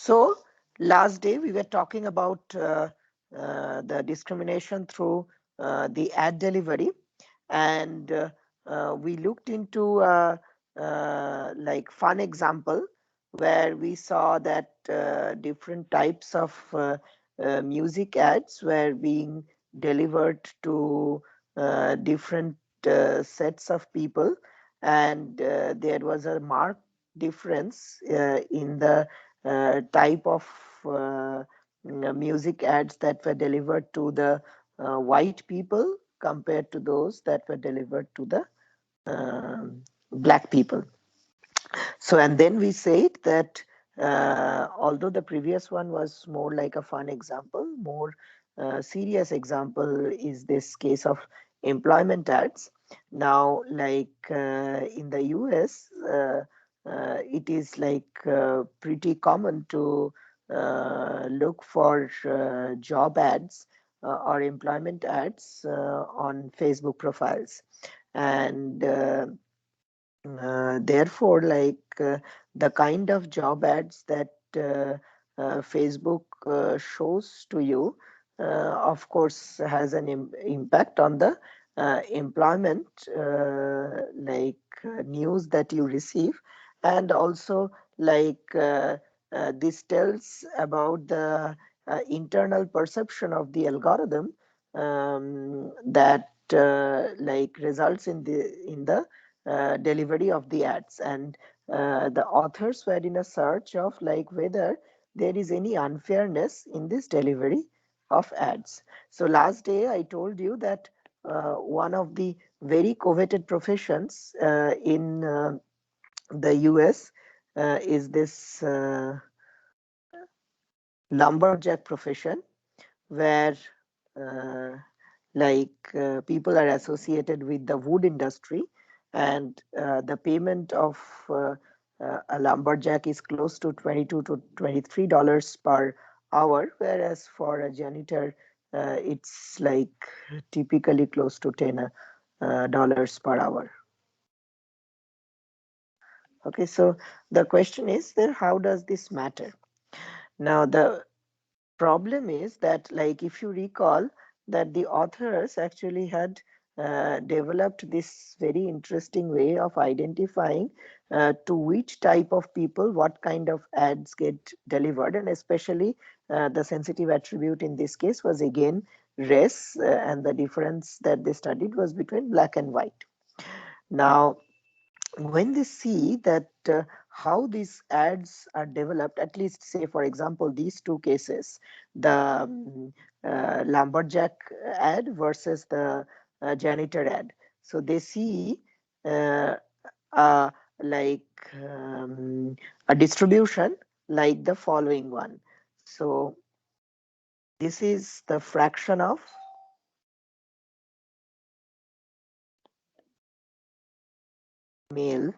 So last day we were talking about the discrimination through the ad delivery, and we looked into like fun example where we saw that different types of music ads were being delivered to different sets of people, and there was a marked difference in the type of music ads that were delivered to the white people compared to those that were delivered to the black people. So, and then we said that although the previous one was more like a fun example, more serious example is this case of employment ads. Now, like in the US, it is like pretty common to look for job ads or employment ads on Facebook profiles. And therefore, like the kind of job ads that Facebook shows to you, of course, has an impact on the employment news that you receive, and also like this tells about the internal perception of the algorithm that like results in the delivery of the ads. And the authors were in a search of like whether there is any unfairness in this delivery of ads. So last day I told you that one of the very coveted professions in the US is this lumberjack profession, where uh, people are associated with the wood industry, and the payment of a lumberjack is close to $22 to $23 per hour, whereas for a janitor it's like typically close to $10 per hour. Okay, so the question is that how does this matter? Now the problem is that, like, if you recall that the authors actually had developed this very interesting way of identifying to which type of people what kind of ads get delivered, and especially the sensitive attribute in this case was again race, and the difference that they studied was between black and white. Now when they see that how these ads are developed, at least say for example these two cases, the lumberjack ad versus the janitor ad, so they see uh, uh, like a distribution like the following one. So this is the fraction of male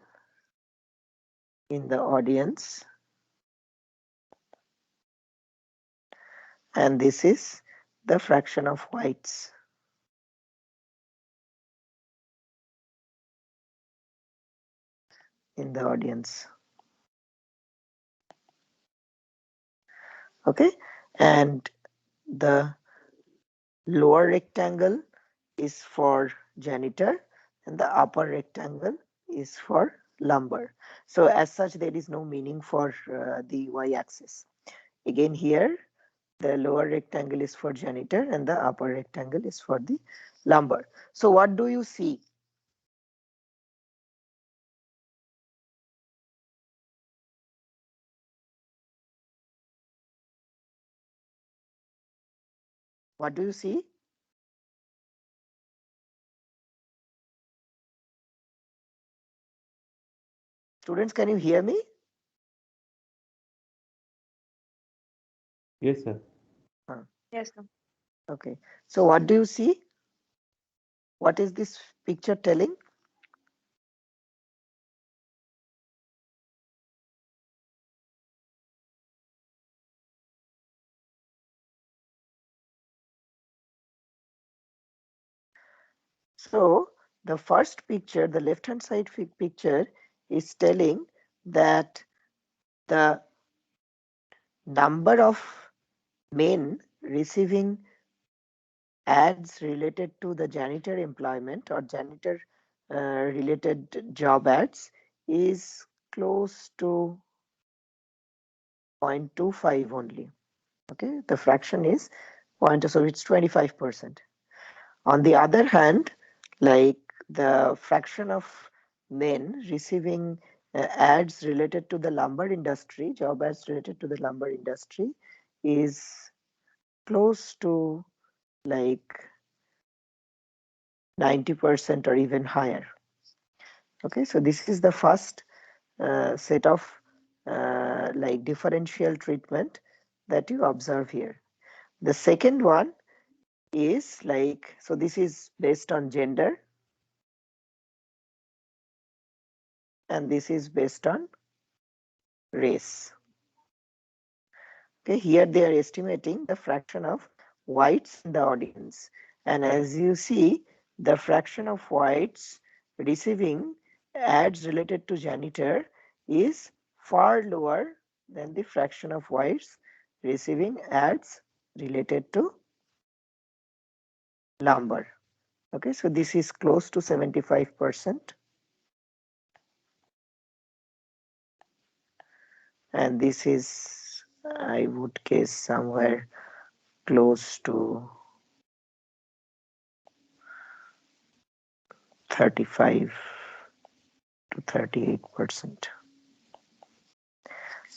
in the audience, and this is the fraction of whites in the audience. Okay, and the lower rectangle is for janitor and the upper rectangle is for lumber. So as such there is no meaning for the y-axis. Again here the lower rectangle is for janitor and the upper rectangle is for the lumber. So what do you see? What do you see? Students, can you hear me? Yes, sir. Yes, sir. Okay, so what do you see? What is this picture telling? So the first picture, the left hand side picture, is telling that the number of men receiving ads related to the janitor employment or janitor related job ads is close to 0.25 only. Okay, the fraction is so it's 25%. On the other hand, like the fraction of men receiving ads related to the lumber industry, job ads related to the lumber industry, is close to like 90% or even higher. Okay, so this is the first set of like differential treatment that you observe here. The second one is like, so this is based on gender and this is based on race. Okay, here they are estimating the fraction of whites in the audience. And as you see, the fraction of whites receiving ads related to janitor is far lower than the fraction of whites receiving ads related to lumber. Okay, so this is close to 75%. And this is, I would guess, somewhere close to 35 to 38%.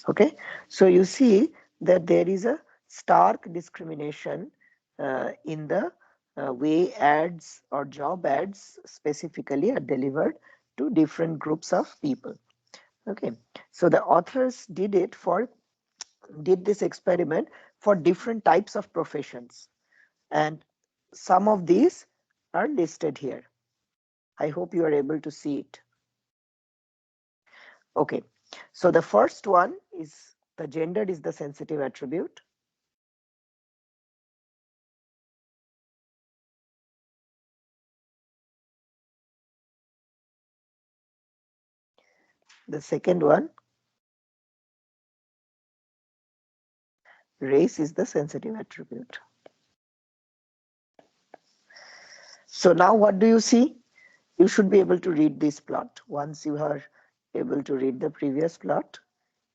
Okay, so you see that there is a stark discrimination in the way ads or job ads specifically are delivered to different groups of people. Okay, so the authors did this experiment for different types of professions, and some of these are listed here. I hope you are able to see it. Okay, so the first one is the gender is the sensitive attribute. The second one, race is the sensitive attribute. So now what do you see? You should be able to read this plot. Once you are able to read the previous plot,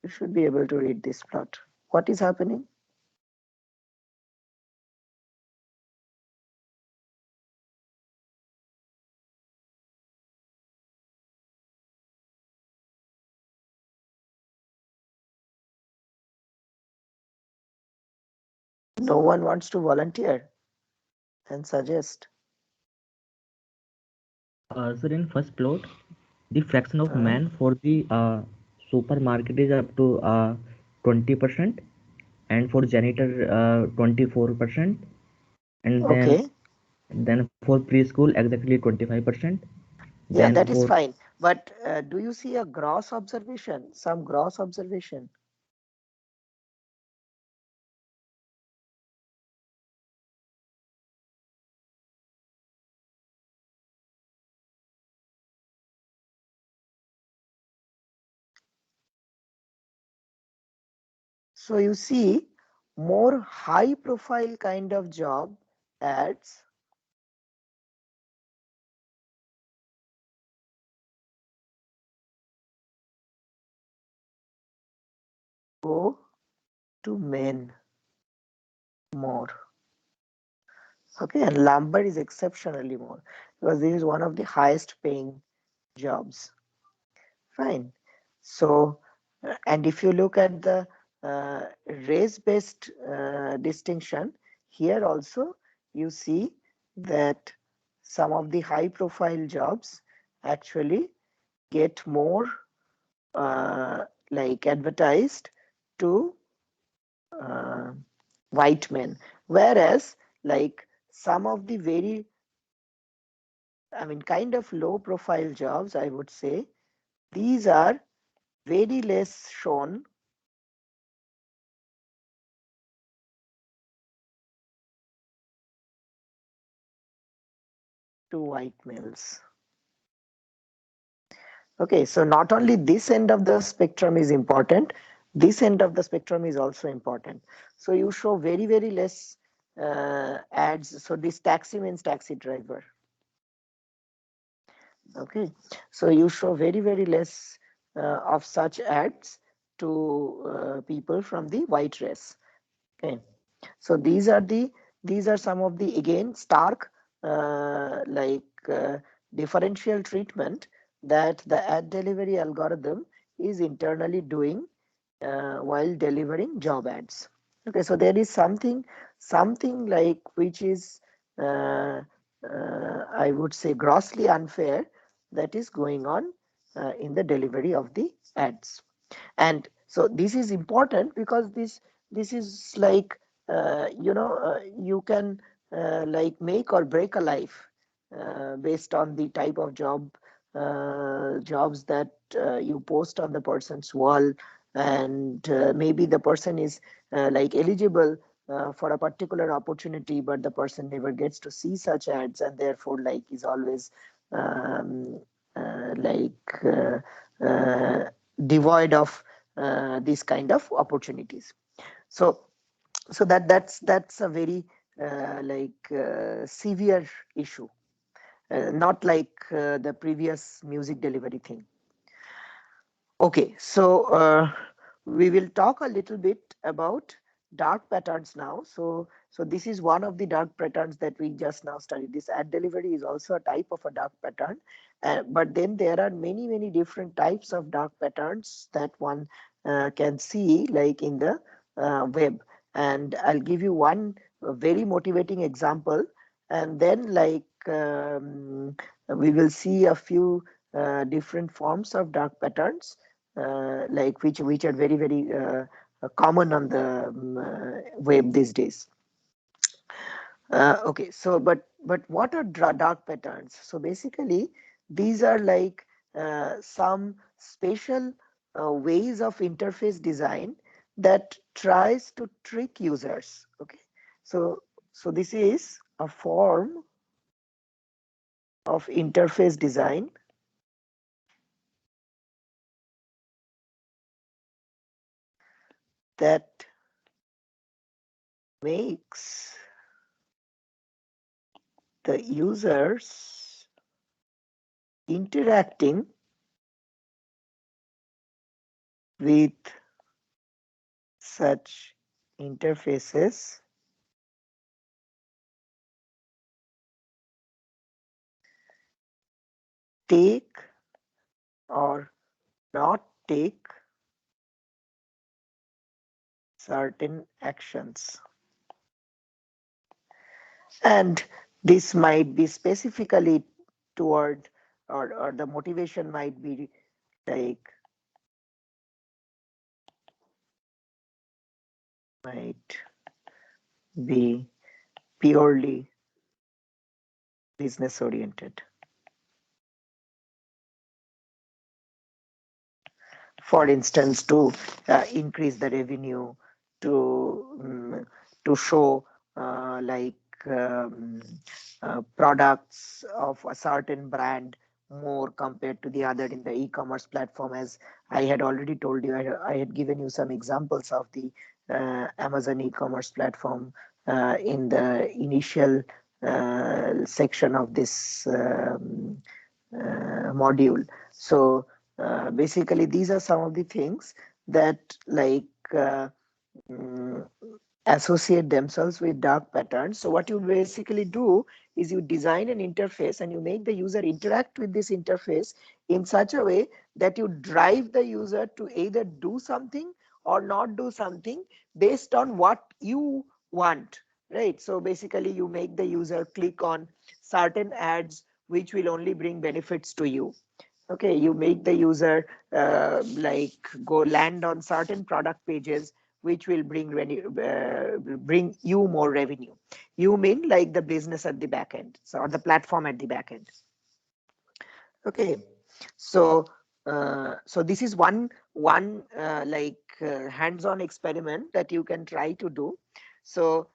you should be able to read this plot. What is happening? No one wants to volunteer and suggest. So in first plot, the fraction of Uh, man for the supermarket is up to 20%, and for janitor 24%, and okay, then for preschool exactly 25%. yeah, Then that is for fine. But do you see a gross observation? Some gross observation? So you see more high profile kind of job ads go to men more. Okay, and lumber is exceptionally more because this is one of the highest paying jobs. Fine. So, and if you look at the race-based distinction, here also you see that some of the high-profile jobs actually get more like advertised to uh, white men, whereas like some of the very, I mean, kind of low-profile jobs, I would say, these are very less shown to white males. Okay, so not only this end of the spectrum is important, This end of the spectrum is also important. So you show very less ads. So this taxi means taxi driver. Okay, so you show very less of such ads to people from the white race. Okay, so these are some of the again stark like differential treatment that the ad delivery algorithm is internally doing while delivering job ads. Okay, so there is something like which is I would say grossly unfair that is going on in the delivery of the ads. And so this is important because this is like you can like make or break a life based on the type of jobs that you post on the person's wall, and maybe the person is like eligible for a particular opportunity, but the person never gets to see such ads, and therefore like is always um, like devoid of these kind of opportunities. So that's a very severe issue, not like the previous music delivery thing. Okay, so we will talk a little bit about dark patterns now. So this is one of the dark patterns that we just now studied. This ad delivery is also a type of a dark pattern, but then there are many different types of dark patterns that one can see, like in the web. And I'll give you one very motivating example, and then we will see a few different forms of dark patterns like which are very common on the web these days. Okay, so but what are dark patterns? So basically, these are like some special ways of interface design that tries to trick users. Okay, so this is a form of interface design that makes the users interacting with such interfaces take or not take certain actions. And this might be specifically toward, or the motivation might be like, might be purely business oriented. For instance, to increase the revenue, to to show like um, products of a certain brand more compared to the other in the e-commerce platform. As I had already told you, I had given you some examples of the Amazon e-commerce platform in the initial section of this module. So basically, these are some of the things that uh, mm, associate themselves with dark patterns. So what you basically do is you design an interface and you make the user interact with this interface in such a way that you drive the user to either do something or not do something based on what you want, right? So basically you make the user click on certain ads which will only bring benefits to you. Okay, you make the user like go land on certain product pages which will bring you more revenue. You mean like the business at the back end, so, or the platform at the back end. Okay, so so this is one hands-on experiment that you can try to do. So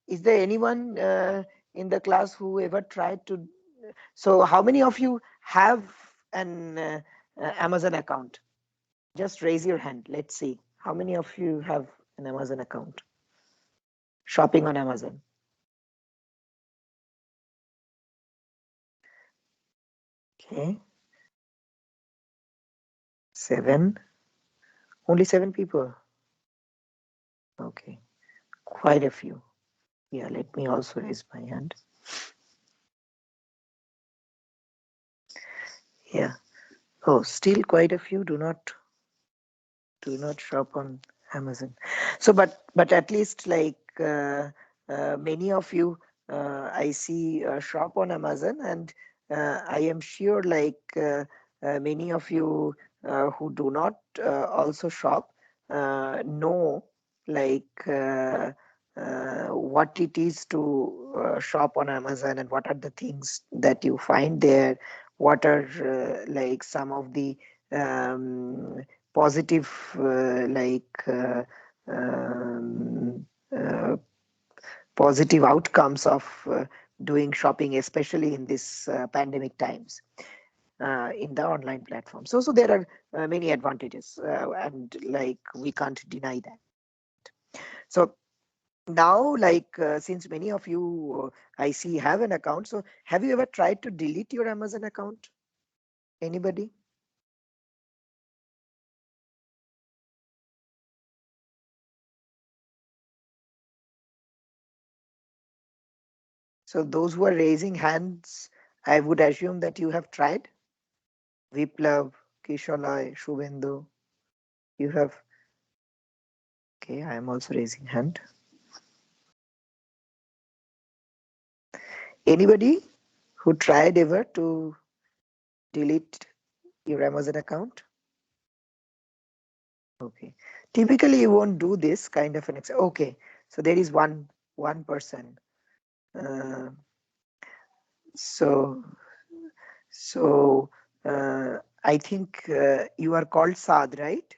is there anyone in the class who ever tried to? So how many of you have an Amazon account? Just raise your hand. Let's see. How many of you have an Amazon account? Shopping on Amazon. Okay. 7. Only 7 people. Okay. Quite a few. Yeah, let me also raise my hand. Yeah. Oh, still quite a few do not shop on Amazon. So, but at least like many of you, I see shop on Amazon, and I am sure like many of you who do not also shop know like what it is to shop on Amazon, and what are the things that you find there. What are like some of the positive um, uh, positive outcomes of doing shopping, especially in this pandemic times in the online platform. So there are many advantages, and like we can't deny that. So now, like since many of you I see have an account, so have you ever tried to delete your Amazon account? Anybody? So those who are raising hands, I would assume that you have tried. Viplav, Kishalai, Shubhendu, you have. Okay, I am also raising hand. Anybody who tried ever to delete your Amazon account? Okay. Typically, you won't do this kind of an. Okay, so there is one person. Uh, so so I think you are called Saad, right?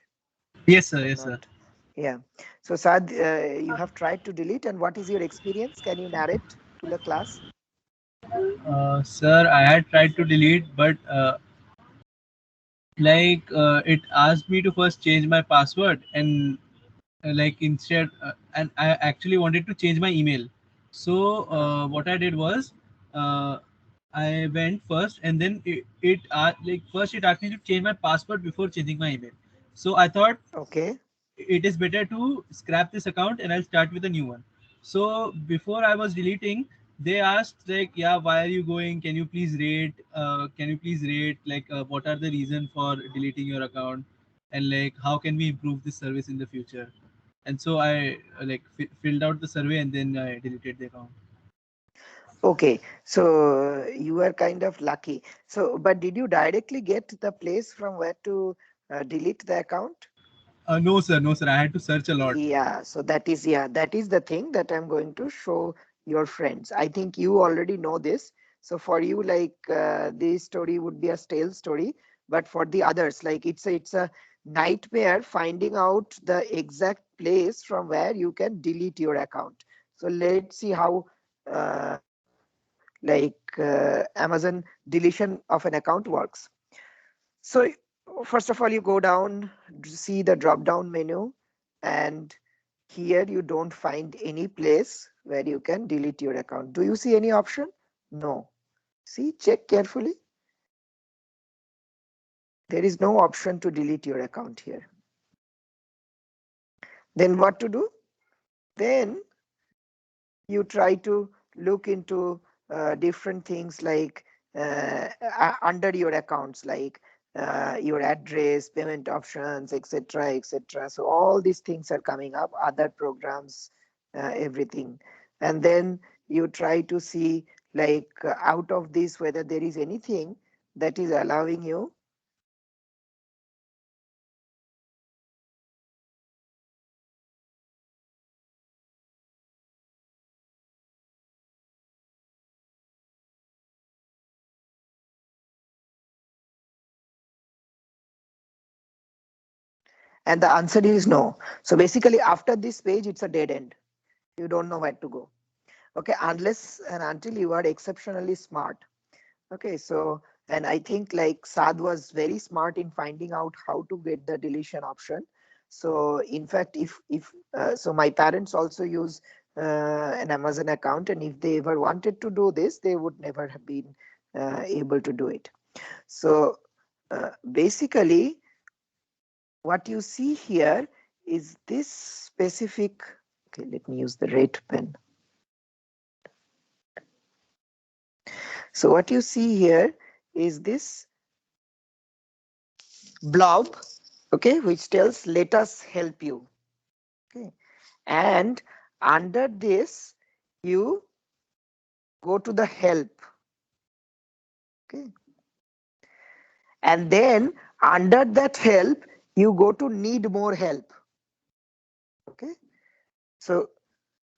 Yes, sir. If I'm Yes, sir. not. Yeah. So Saad, you have tried to delete, and what is your experience? Can you narrate to the class? Sir, I had tried to delete, but it asked me to first change my password, and and I actually wanted to change my email. So Uh, what I did was, uh, I went first, and then first it asked me to change my password before changing my email. So I thought okay. it is better to scrap this account and I'll start with a new one. So before I was deleting, they asked like, yeah, why are you going? Can you please rate? Can you please rate what are the reason for deleting your account, and like how can we improve this service in the future? And so I filled out the survey and then I deleted the account. Okay. So you are kind of lucky. So, but did you directly get the place from where to delete the account? No, sir, no, sir. I had to search a lot. Yeah, so that is the thing that I'm going to show your friends. I think you already know this. So for you, like this story would be a stale story, but for the others, like it's a nightmare finding out the exact place from where you can delete your account. So let's see how Amazon deletion of an account works. So first of all, you go down, see the drop down menu, and here you don't find any place where you can delete your account. Do you see any option? No. See, check carefully. There is no option to delete your account here. Then what to do? Then you try to look into different things like under your accounts, like your address, payment options, etc., etc. So all these things are coming up, other programs, everything. And then you try to see like out of this whether there is anything that is allowing you. And the answer is no. So basically after this page, it's a dead end. You don't know where to go. Okay, unless and until you are exceptionally smart. Okay, so And I think like Saad was very smart in finding out how to get the deletion option. So in fact, if so my parents also use an Amazon account, and if they ever wanted to do this, they would never have been able to do it. So basically what you see here is this specific, okay, let me use the red pen. So what you see here is this blob, okay, which tells let us help you. Okay. And under this, you go to the help. Okay. And then under that help, you go to need more help. Okay. So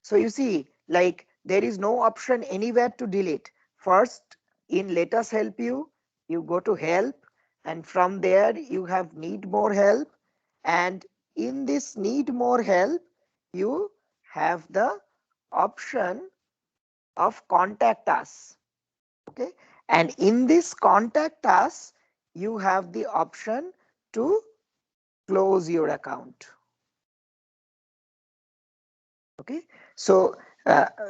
so you see, like there is no option anywhere to delete. First, in let us help you, you go to help, and from there you have need more help. And in this need more help, you have the option of contact us. Okay. And in this contact us, you have the option to close your account. Okay. So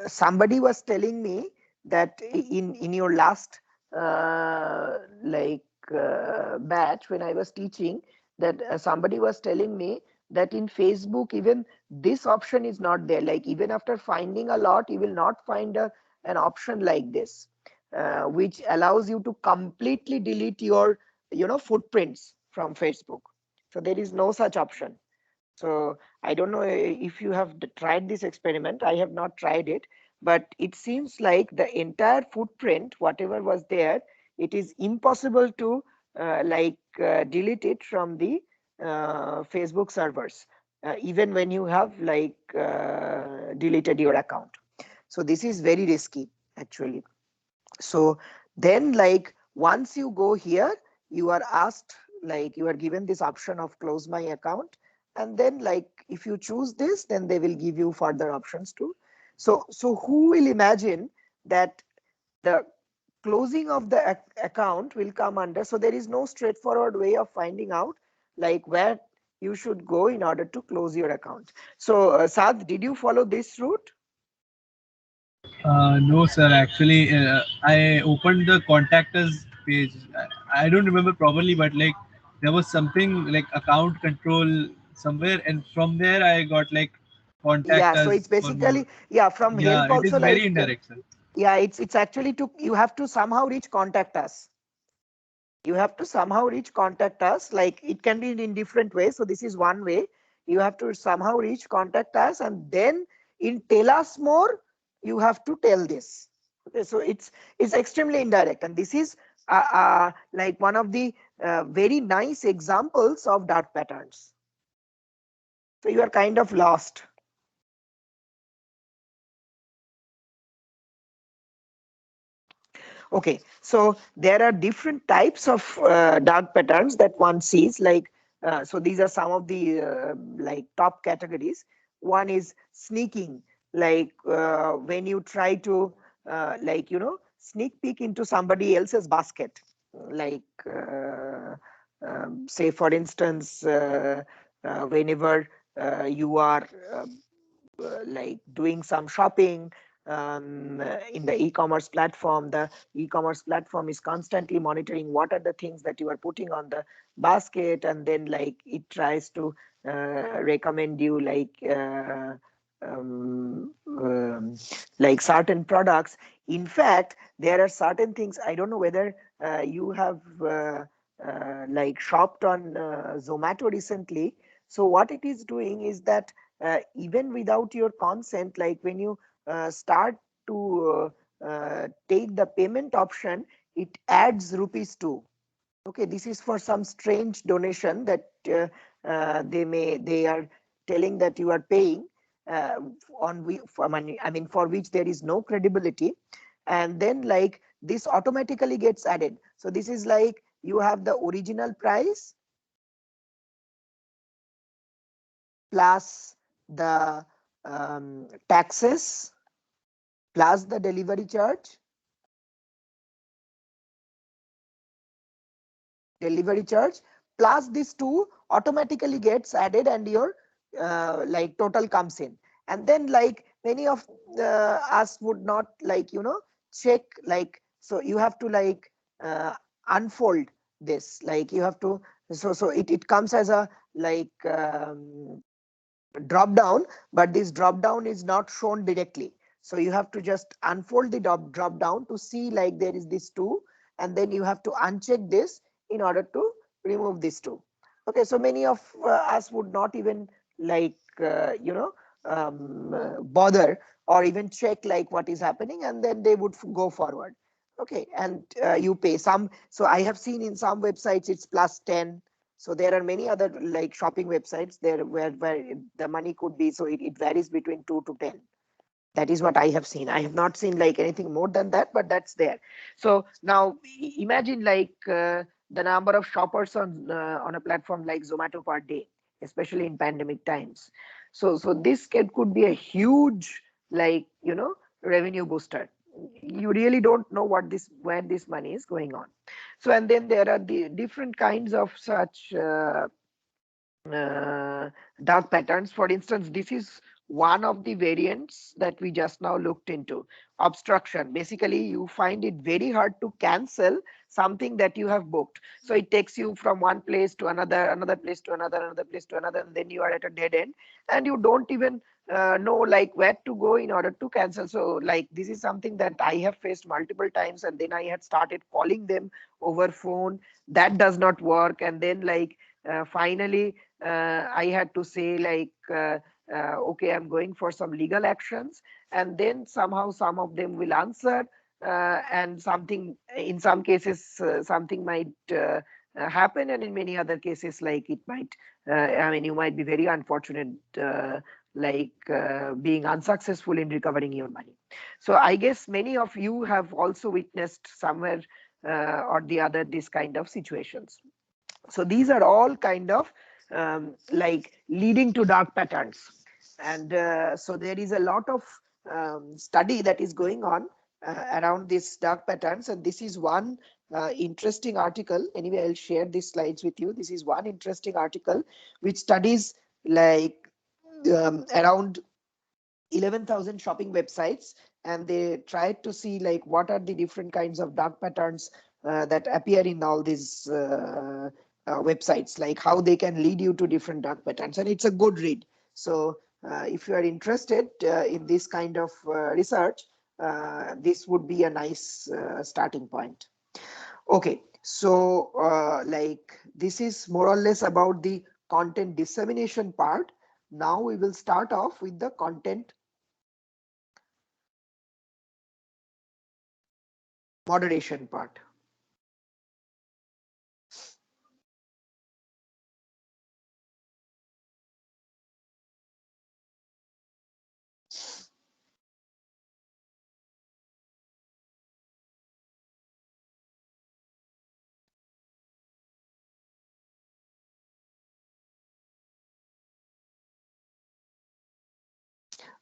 somebody was telling me that in your last like batch when I was teaching, that somebody was telling me that in Facebook even this option is not there. Like even after finding a lot, you will not find an option like this, which allows you to completely delete your footprints from Facebook. So there is no such option. So I don't know if you have tried this experiment. I have not tried it, but it seems like the entire footprint, whatever was there, it is impossible to delete it from the Facebook servers, even when you have deleted your account. So this is very risky actually. So then like once you go here, you are asked, like you are given this option of close my account, and then like if you choose this, then they will give you further options too. So who will imagine that the closing of the account will come under, so there is no straightforward way of finding out like where you should go in order to close your account. So Saad, did you follow this route? No, sir. Actually, I opened the contact us page. I don't remember properly, but like there was something like account control somewhere, and from there I got like contact Yeah, so us it's for more. basically, yeah, from Yeah, help it is also, very like indirect, sir. yeah, it's actually to, you have to somehow reach contact us. You have to somehow reach contact us, like it can be in different ways. So this is one way. You have to somehow reach contact us, and then in tell us more, you have to tell this. Okay, so it's extremely indirect, and this is like one of the very nice examples of dark patterns. So you are kind of lost. Okay, so there are different types of dark patterns that one sees. Like, so these are some of the like top categories. One is sneaking, like when you try to sneak peek into somebody else's basket. Like, say for instance, whenever you are like doing some shopping in the e-commerce platform, the e-commerce platform is constantly monitoring what are the things that you are putting on the basket, and then like it tries to recommend you um, um, like certain products. In fact, there are certain things, I don't know whether you have like shopped on Zomato recently. So what it is doing is that even without your consent, like when you start to take the payment option, it adds rupees too. Okay, this is for some strange donation that they are telling that you are paying uh, for money, I mean for which there is no credibility, and then like this automatically gets added. So this is like you have the original price plus the taxes plus the delivery charge delivery charge plus this 2 automatically gets added, and your like total comes in. And then like many of us would not like check, like, so you have to like unfold this, like you have to, so it comes as a like drop down, but this drop down is not shown directly. So you have to just unfold the drop down to see like there is this 2, and then you have to uncheck this in order to remove this 2. Okay, so many of us would not even like bother or even check like what is happening, and then they would go forward. Okay, and you pay some. So I have seen in some websites it's plus 10. So there are many other like shopping websites there where the money could be, so it varies between 2 to 10. That is what I have seen. I have not seen like anything more than that, but that's there. So now imagine like the number of shoppers on a platform like Zomato per day, especially in pandemic times. So this could be a huge like revenue booster. You really don't know what this where this money is going on. So and then there are the different kinds of such uh, dark patterns. For instance, this is one of the variants that we just now looked into. Obstruction. Basically, you find it very hard to cancel something that you have booked. So it takes you from one place to another, another place to another, another place to another, and then you are at a dead end, and you don't even know like where to go in order to cancel. So like this is something that I have faced multiple times, and then I had started calling them over phone. That does not work, and then like finally I had to say like, okay, I'm going for some legal actions, and then somehow some of them will answer, and something, in some cases, something might happen, and in many other cases, like it might, I mean, you might be very unfortunate, like being unsuccessful in recovering your money. So I guess many of you have also witnessed somewhere or the other this kind of situations. So these are all kind of like leading to dark patterns. And so there is a lot of study that is going on around these dark patterns, and this is one interesting article. Anyway, I'll share these slides with you. This is one interesting article which studies like around 11,000 shopping websites, and they tried to see like what are the different kinds of dark patterns that appear in all these websites, like how they can lead you to different dark patterns. And it's a good read. So if you are interested in this kind of research, this would be a nice starting point. Okay, so like this is more or less about the content dissemination part. Now we will start off with the content moderation part.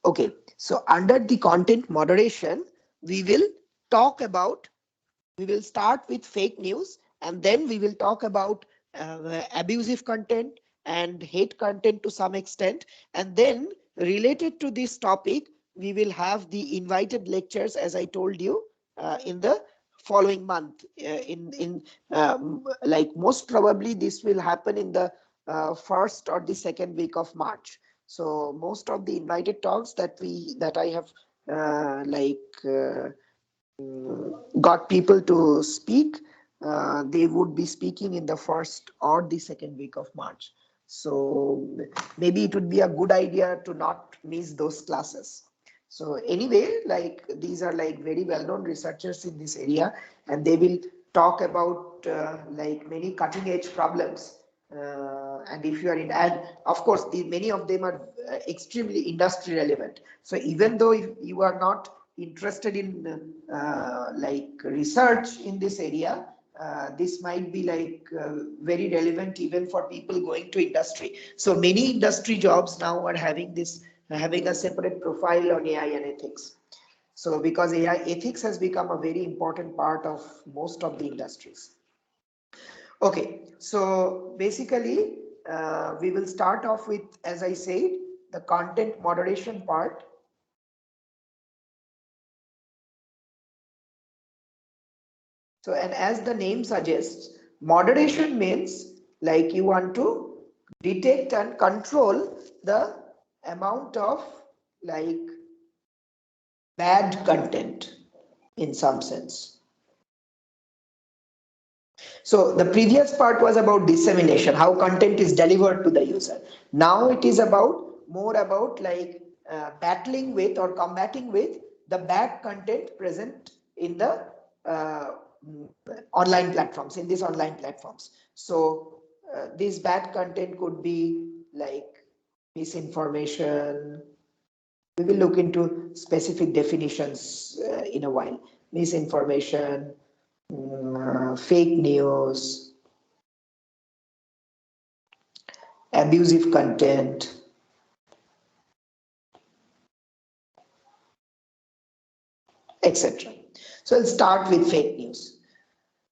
Okay, so under the content moderation, we will talk about, we will start with fake news, and then we will talk about abusive content and hate content to some extent. And then related to this topic, we will have the invited lectures, as I told you, in the following month. Like most probably this will happen in the first or the second week of March. So most of the invited talks that I have got people to speak, they would be speaking in the first or the second week of March. So maybe it would be a good idea to not miss those classes. So anyway, like these are like very well-known researchers in this area, and they will talk about like many cutting-edge problems. And if you are in, and of course, many of them are extremely industry relevant. So even though if you are not interested in like research in this area, this might be like very relevant even for people going to industry. So many industry jobs now are having this, having a separate profile on AI and ethics. So because AI ethics has become a very important part of most of the industries. Okay, so basically, we will start off with, as I said, the content moderation part. So, and as the name suggests, moderation means like you want to detect and control the amount of like bad content in some sense. So the previous part was about dissemination, how content is delivered to the user. Now it is about more about like battling with or combating with the bad content present in the uh, online platforms, in these online platforms. So this bad content could be like misinformation. We will look into specific definitions in a while. Misinformation, fake news, abusive content, etc. So I'll start with fake news.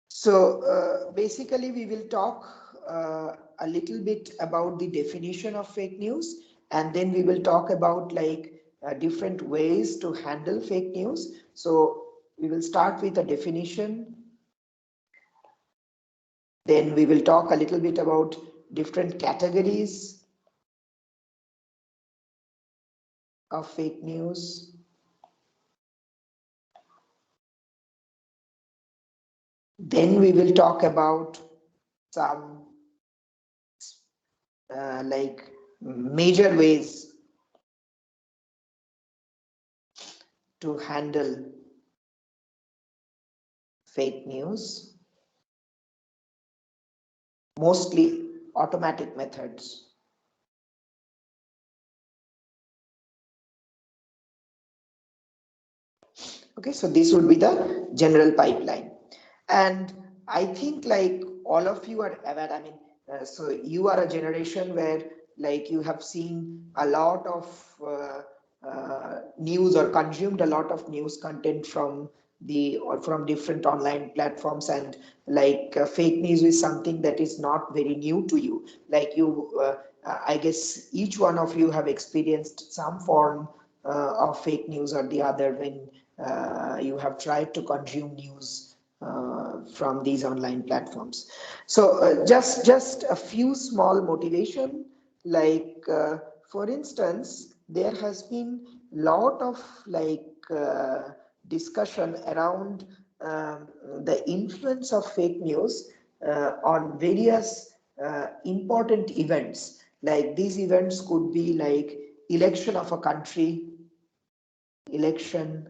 So basically we will talk a little bit about the definition of fake news, and then we will talk about like different ways to handle fake news. So we will start with a definition, then we will talk a little bit about different categories of fake news. Then we will talk about some like major ways to handle fake news, mostly automatic methods. Okay, so this would be the general pipeline. And I think like all of you are aware, I mean, so you are a generation where like you have seen a lot of news or consumed a lot of news content from the or from different online platforms, and like fake news is something that is not very new to you. Like you, I guess each one of you have experienced some form of fake news or the other when you have tried to consume news from these online platforms. So just a few small motivation, like for instance, there has been lot of like discussion around the influence of fake news on various important events. Like these events could be like election of a country, election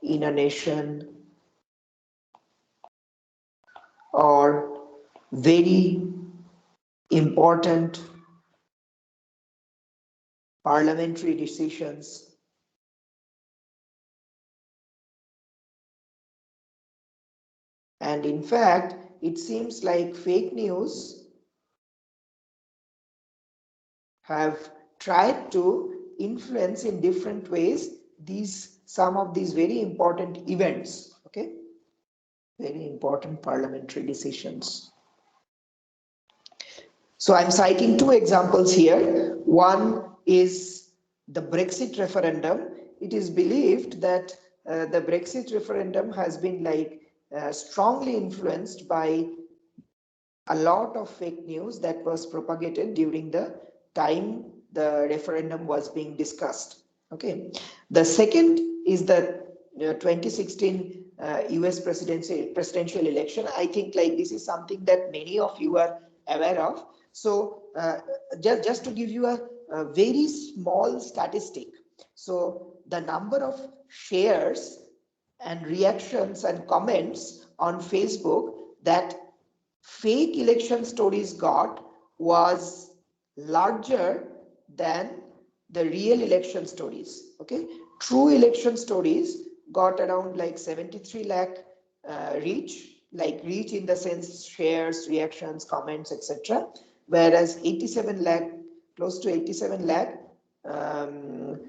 in a nation, or very important parliamentary decisions. And in fact, it seems like fake news have tried to influence in different ways these some of these very important events. Okay, very important parliamentary decisions. So I'm citing two examples here. One is the Brexit referendum. It is believed that the Brexit referendum has been like strongly influenced by a lot of fake news that was propagated during the time the referendum was being discussed. Okay. The second is the 2016 US presidential election. I think like this is something that many of you are aware of. So just to give you a very small statistic. So the number of shares and reactions and comments on Facebook that fake election stories got was larger than the real election stories. Okay, true election stories got around like 73 lakh reach, like reach in the sense shares, reactions, comments, etc. Whereas 87 lakh, close to 87 lakh um,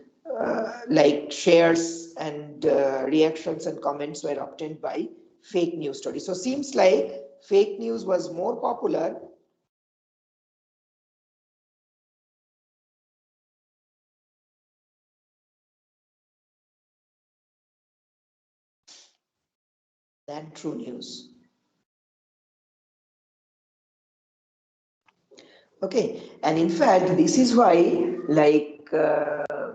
like shares and reactions and comments were obtained by fake news story. So seems like fake news was more popular than true news. Okay, and in fact, this is why, like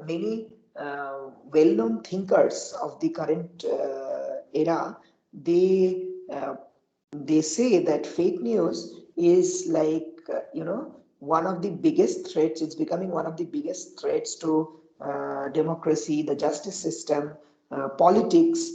many well-known thinkers of the current era, they uh, they say that fake news is like one of the biggest threats. It's becoming one of the biggest threats to democracy, the justice system, politics,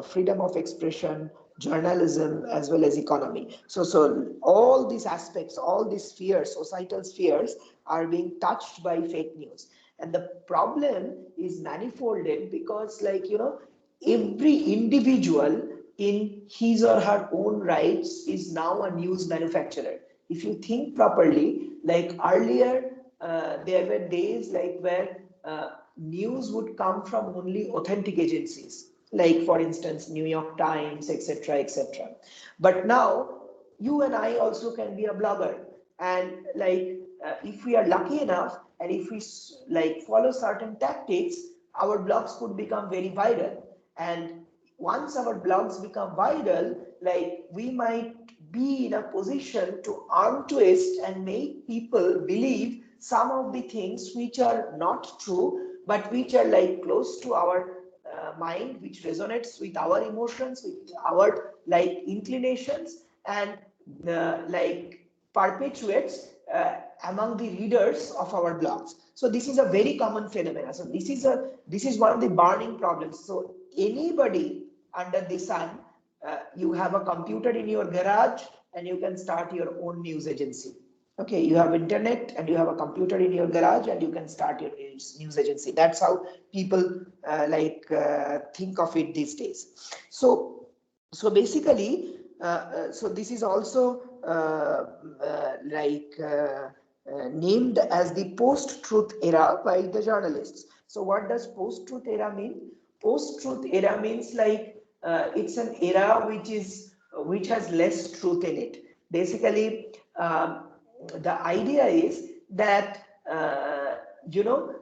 freedom of expression, journalism, as well as economy. So all these aspects, all these spheres, societal spheres, are being touched by fake news. And the problem is manifolded because, like, every individual in his or her own rights is now a news manufacturer. If you think properly, like earlier, there were days like where news would come from only authentic agencies, like for instance New York Times, etc., etc. But now you and I also can be a blogger, and like if we are lucky enough, and if we like follow certain tactics, our blogs could become very viral. And once our blogs become viral, like we might be in a position to arm twist and make people believe some of the things which are not true, but which are like close to our mind, which resonates with our emotions, with our like inclinations, and like perpetuates among the readers of our blogs. So this is a very common phenomenon. So this is one of the burning problems. So anybody under the sun, you have a computer in your garage and you can start your own news agency. Okay, you have internet and you have a computer in your garage and you can start your news agency. That's how people think of it these days. So basically, so this is also named as the post-truth era by the journalists. So what does post-truth era mean? Post-truth era means like it's an era which has less truth in it. Basically, the idea is that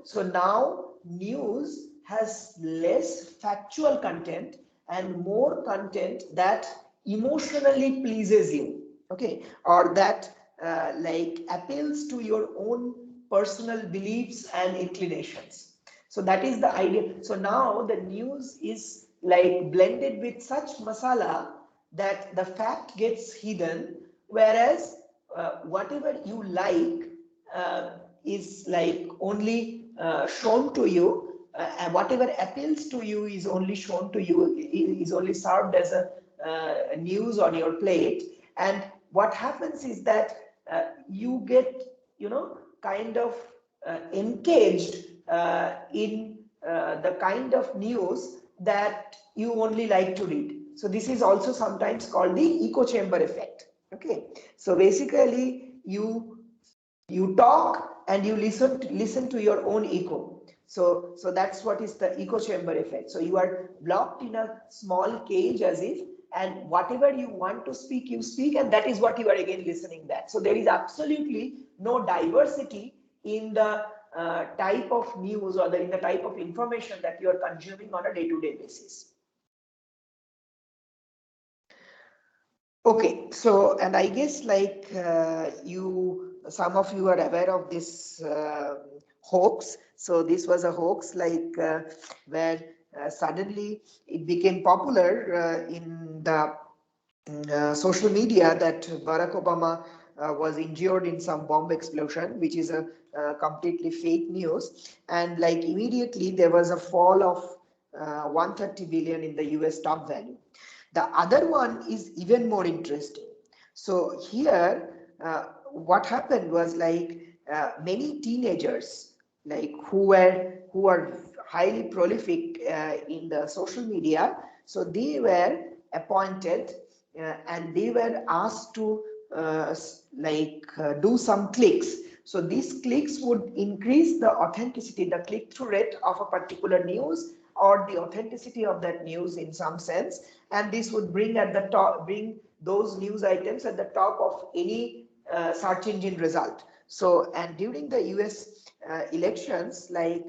so now news has less factual content and more content that emotionally pleases you, okay, or that like appeals to your own personal beliefs and inclinations. So that is the idea. So now the news is like blended with such masala that the fact gets hidden, whereas whatever you like is like only shown to you, and whatever appeals to you is only shown to you, is only served as a news on your plate. And what happens is that you get kind of engaged in the kind of news that you only like to read. So this is also sometimes called the echo chamber effect. Okay, so basically you talk and you listen to your own echo. So that's what is the echo chamber effect. So you are blocked in a small cage, as if, and whatever you want to speak, you speak, and that is what you are again listening that. So there is absolutely no diversity in the type of news, or in the type of information that you are consuming on a day-to-day basis. Okay, so, and I guess like some of you are aware of this hoax. So this was a hoax, like where suddenly it became popular in the social media that Barack Obama was injured in some bomb explosion, which is a completely fake news. And like immediately there was a fall of 130 billion in the US stock value. The other one is even more interesting. So here, what happened was like many teenagers, like who are highly prolific in the social media. So they were appointed and they were asked to do some clicks. So these clicks would increase the authenticity, the click-through rate of a particular news or the authenticity of that news in some sense, and this would bring at the top, bring those news items at the top of any search engine result. So, and during the US elections, like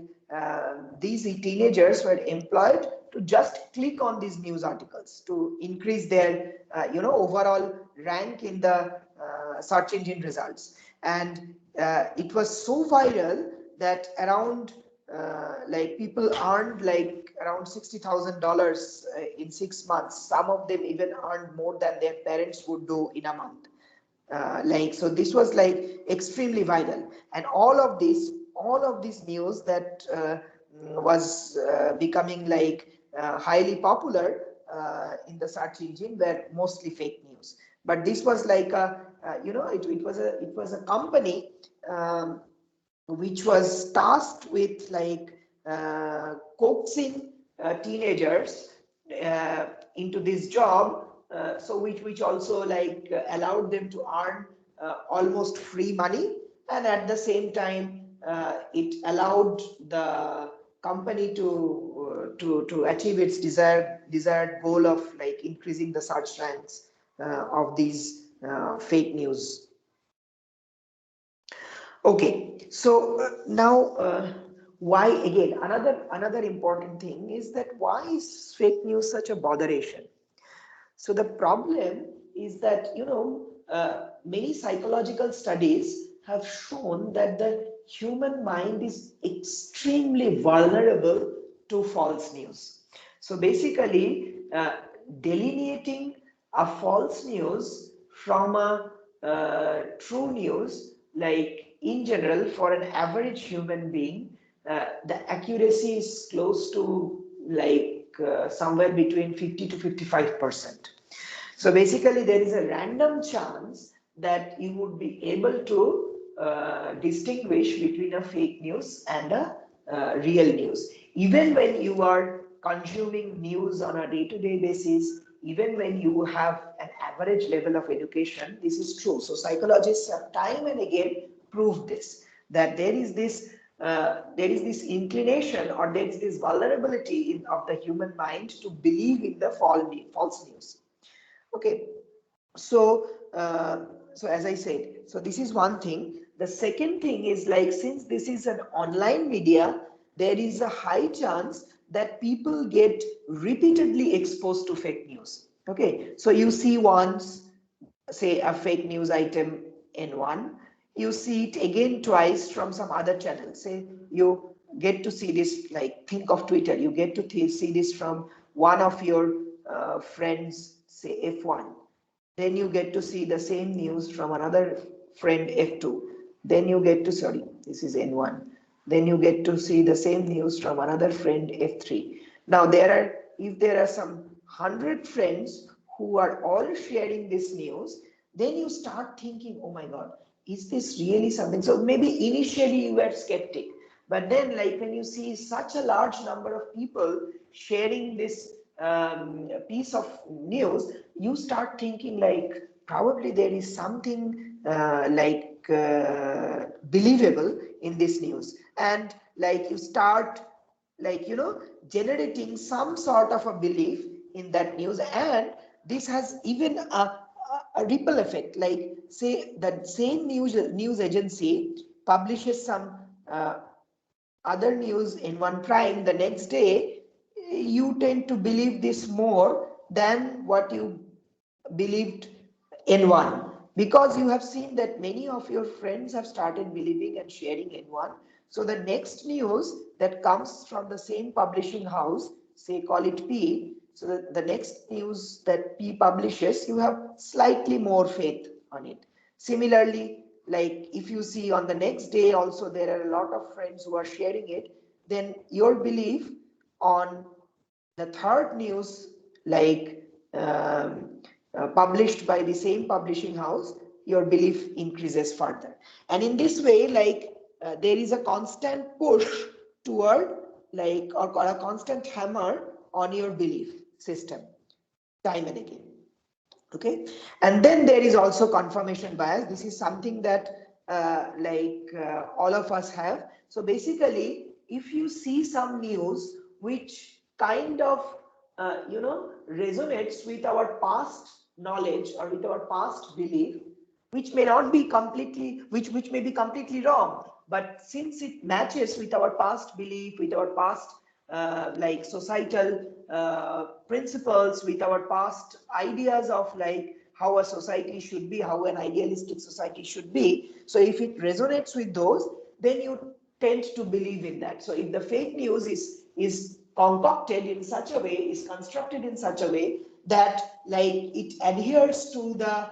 these teenagers were employed to just click on these news articles to increase their overall rank in the search engine results. And it was so viral that around like people earned like around $60,000 in 6 months. Some of them even earned more than their parents would do in a month. Like, so this was like extremely vital, and all of this news that was becoming like highly popular in the search engine were mostly fake news. But this was like a it was a company which was tasked with like coaxing teenagers into this job, so which also like allowed them to earn almost free money, and at the same time it allowed the company to achieve its desired goal of like increasing the search ranks of these fake news. Okay, so now why again, another important thing is that why is fake news such a botheration? So the problem is that many psychological studies have shown that the human mind is extremely vulnerable to false news. So basically, delineating a false news from a true news, like in general, for an average human being, the accuracy is close to like somewhere between 50 to 55%. So basically, there is a random chance that you would be able to distinguish between a fake news and a real news. Even when you are consuming news on a day-to-day basis, even when you have an average level of education, this is true. So psychologists have time and again proved this, that there is this inclination, or there is this vulnerability of the human mind to believe in the false news. Okay, so so as I said, so this is one thing. The second thing is, like, since this is an online media, there is a high chance that people get repeatedly exposed to fake news. Okay, so you see once, say, a fake news item in one, you see it again twice from some other channel. Say you get to see this, like, think of Twitter, you get to see this from one of your friends, say F1, then you get to see the same news from another friend F2, then you get to, sorry, this is N1, then you get to see the same news from another friend F3. Now there are, if there are some 100 friends who are all sharing this news, then you start thinking, oh my god, is this really something? So maybe initially you were skeptic, but then, like, when you see such a large number of people sharing this piece of news, you start thinking like probably there is something believable in this news, and like you start, like, generating some sort of a belief in that news, and this has even a ripple effect. Like, say that same news agency publishes some other news in one prime the next day, you tend to believe this more than what you believed in one, because you have seen that many of your friends have started believing and sharing in one. So the next news that comes from the same publishing house, say call it P, so the next news that P publishes, you have slightly more faith on it. Similarly, like if you see on the next day also there are a lot of friends who are sharing it, then your belief on the third news, like published by the same publishing house, your belief increases further. And in this way, like there is a constant push toward, like, or a constant hammer on your belief system time and again. Okay, and then there is also confirmation bias. This is something that all of us have. So basically, if you see some news which kind of resonates with our past knowledge or with our past belief, which may not be completely, which may be completely wrong, but since it matches with our past belief, with our past like societal principles, with our past ideas of like how a society should be, how an idealistic society should be. So if it resonates with those, then you tend to believe in that. So if the fake news is concocted in such a way, is constructed in such a way that like it adheres to the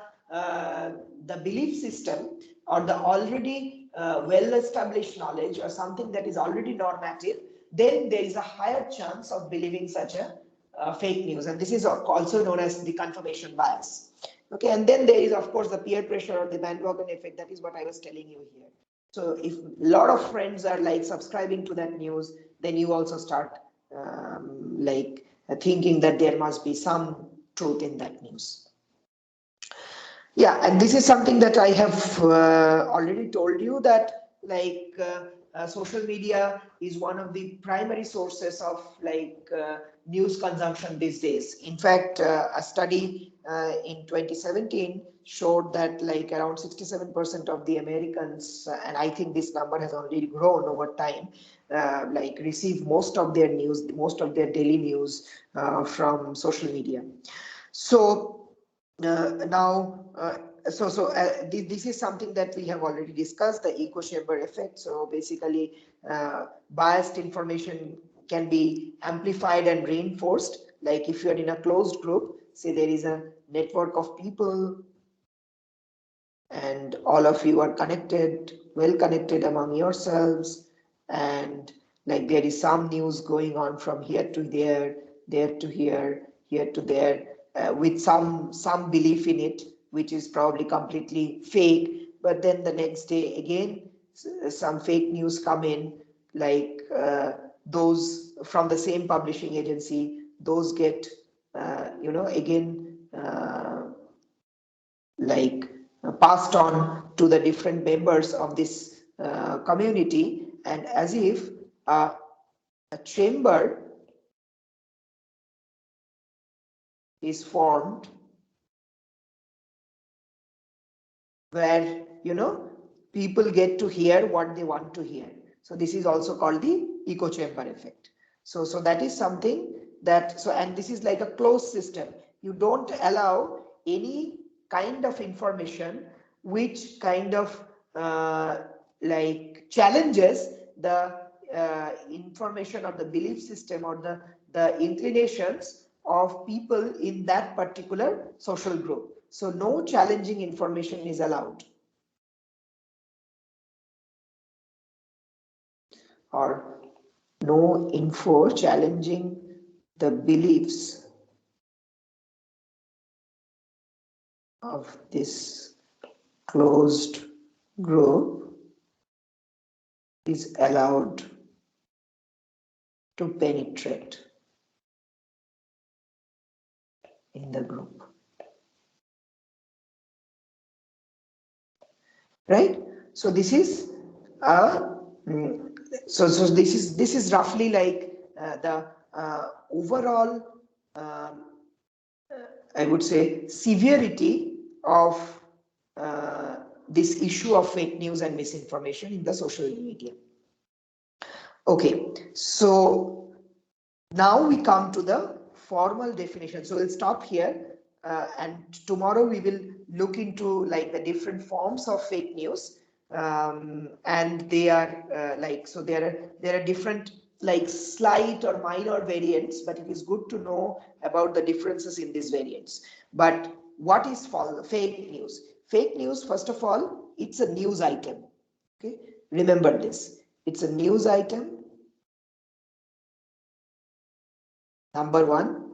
belief system or the already well established knowledge or something that is already normative, then there is a higher chance of believing such a fake news, and this is also known as the confirmation bias. Okay, and then there is of course the peer pressure or the bandwagon effect. That is what I was telling you here. So if a lot of friends are like subscribing to that news, then you also start thinking that there must be some truth in that news. Yeah, and this is something that I have already told you that social media is one of the primary sources of news consumption these days. In fact, a study in 2017 showed that like around 67% of the Americans, and I think this number has already grown over time, receive most of their news, most of their daily news from social media. So now, this is something that we have already discussed, the echo chamber effect. So basically, biased information can be amplified and reinforced. Like if you are in a closed group, say there is a network of people and all of you are connected, well connected among yourselves, and like there is some news going on from here to there, there to here, here to there, with some belief in it, which is probably completely fake. But then the next day again, some fake news come in, those from the same publishing agency, those get again passed on to the different members of this community, and as if a chamber is formed where people get to hear what they want to hear. So this is also called the echo chamber effect. So that is something that, so, and this is like a closed system. You don't allow any kind of information which kind of challenges the information or the belief system or the inclinations of people in that particular social group. So no challenging information is allowed, or no info challenging the beliefs of this closed group is allowed to penetrate in the group. Right? So this is this is roughly like the overall I would say severity of this issue of fake news and misinformation in the social media. Okay, so now we come to the formal definition. So we'll stop here, and tomorrow we will look into like the different forms of fake news, and they are so there are different like slight or minor variants, but it is good to know about the differences in these variants. But what is fake news? Fake news, first of all, it's a news item. Okay, remember this. It's a news item. Number one.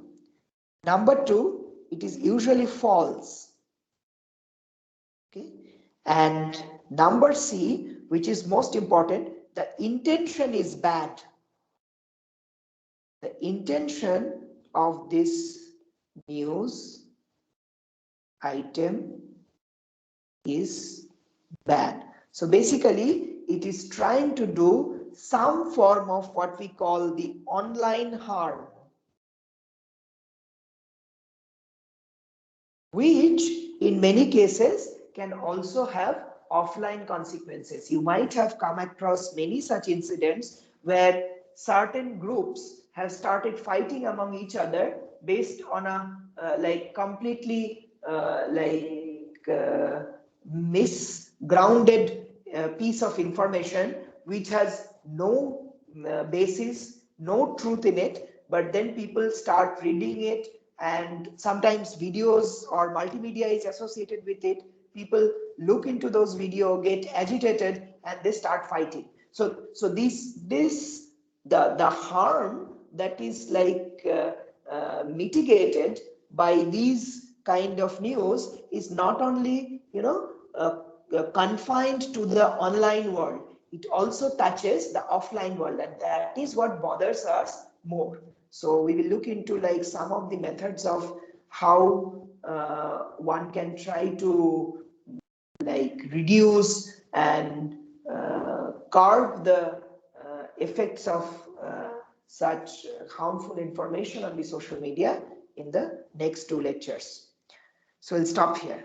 Number two, it is usually false. Okay. And number C, which is most important, the intention is bad. The intention of this news item is bad. So basically, it is trying to do some form of what we call the online harm, which in many cases can also have offline consequences. You might have come across many such incidents where certain groups have started fighting among each other based on a like completely misgrounded piece of information which has no basis, no truth in it, but then people start reading it, and sometimes videos or multimedia is associated with it. People look into those videos, get agitated, and they start fighting. So the harm that is mitigated by these kind of news is not only confined to the online world. It also touches the offline world, and that is what bothers us more. So we will look into like some of the methods of how one can try to like reduce and curb the effects of such harmful information on the social media in the next two lectures. So we'll stop here.